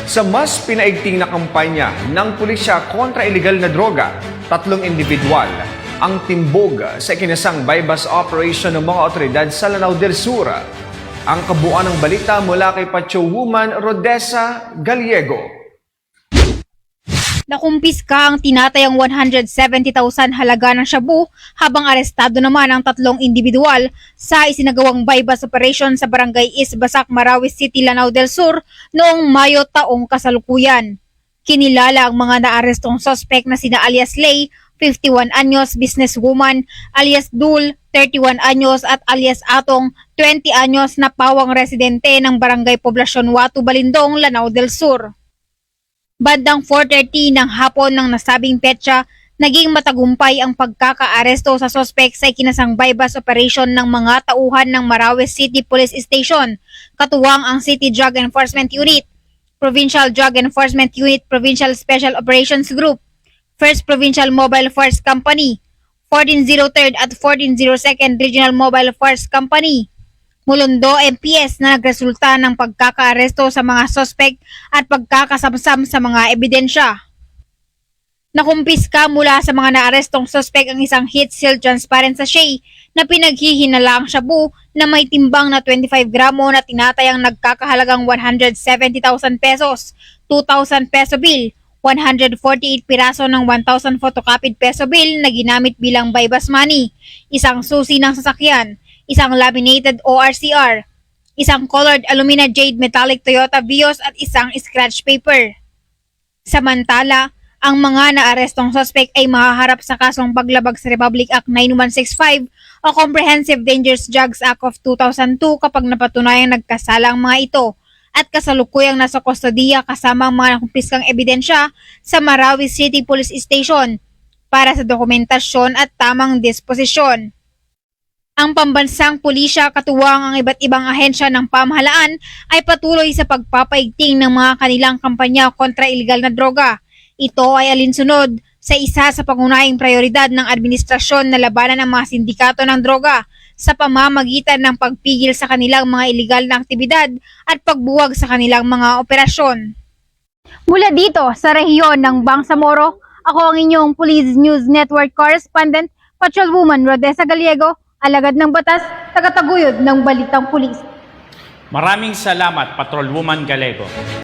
Sa mas pinaigting na kampanya ng pulisya kontra iligal na droga, 3 individual ang timbog sa ikinasang bypass operation ng mga otoridad sa Lanao del Sur. Ang kabuuan ng balita mula kay Patrolwoman Rodessa Gallego. Nakumpiska ang tinatayang 170,000 halaga ng shabu habang arestado naman ang 3 individual sa isinagawang bypass operation sa Barangay East Basak, Marawi City, Lanao del Sur noong Mayo taong kasalukuyan. Kinilala ang mga naarestong suspect na sina alias Lay, 51 anyos, businesswoman, alias Dul, 31 anyos at alias Atong, 20 anyos na pawang residente ng Barangay Poblasyon Watu, Balindong, Lanao del Sur. Bandang 4:30 ng hapon ng nasabing petsa, naging matagumpay ang pagkakaaresto sa sospek sa ikinasang bypass operation ng mga tauhan ng Marawi City Police Station, katuwang ang City Drug Enforcement Unit, Provincial Drug Enforcement Unit, Provincial Special Operations Group, 1st Provincial Mobile Force Company, 1403rd at 1402nd Regional Mobile Force Company, Mulundo MPS na nagresulta ng pagkakaaresto sa mga sospek at pagkakasamsam sa mga ebidensya. Nakumpiska mula sa mga naarestong sospek ang isang heat-sealed transparent sachet na pinaghihinalaang shabu na may timbang na 25 gramo na tinatayang nagkakahalagang 170,000 pesos, 2,000 peso bill, 148 piraso ng 1,000 photocopied peso bill na ginamit bilang bypass money, isang susi ng sasakyan, isang laminated ORCR, isang colored alumina jade metallic Toyota Vios at isang scratch paper. Samantala, ang mga naarestong suspect ay mahaharap sa kasong paglabag sa Republic Act 9165 o Comprehensive Dangerous Drugs Act of 2002 kapag napatunayang nagkasala ang mga ito at kasalukuyang nasa kustodiya kasama ang mga nakumpiskang ebidensya sa Marawi City Police Station para sa dokumentasyon at tamang disposisyon. Ang pambansang pulisya katuwang ang iba't ibang ahensya ng pamahalaan ay patuloy sa pagpapaigting ng mga kanilang kampanya kontra iligal na droga. Ito ay alinsunod sa isa sa pangunahing prioridad ng administrasyon na labanan ang mga sindikato ng droga sa pamamagitan ng pagpigil sa kanilang mga iligal na aktibidad at pagbuwag sa kanilang mga operasyon. Mula dito sa rehiyon ng Bangsamoro, ako ang inyong Police News Network Correspondent, Patrolwoman Rodessa Gallego, alagad ng batas, tagataguyod ng balitang pulis. Maraming salamat, Patrolwoman Gallego.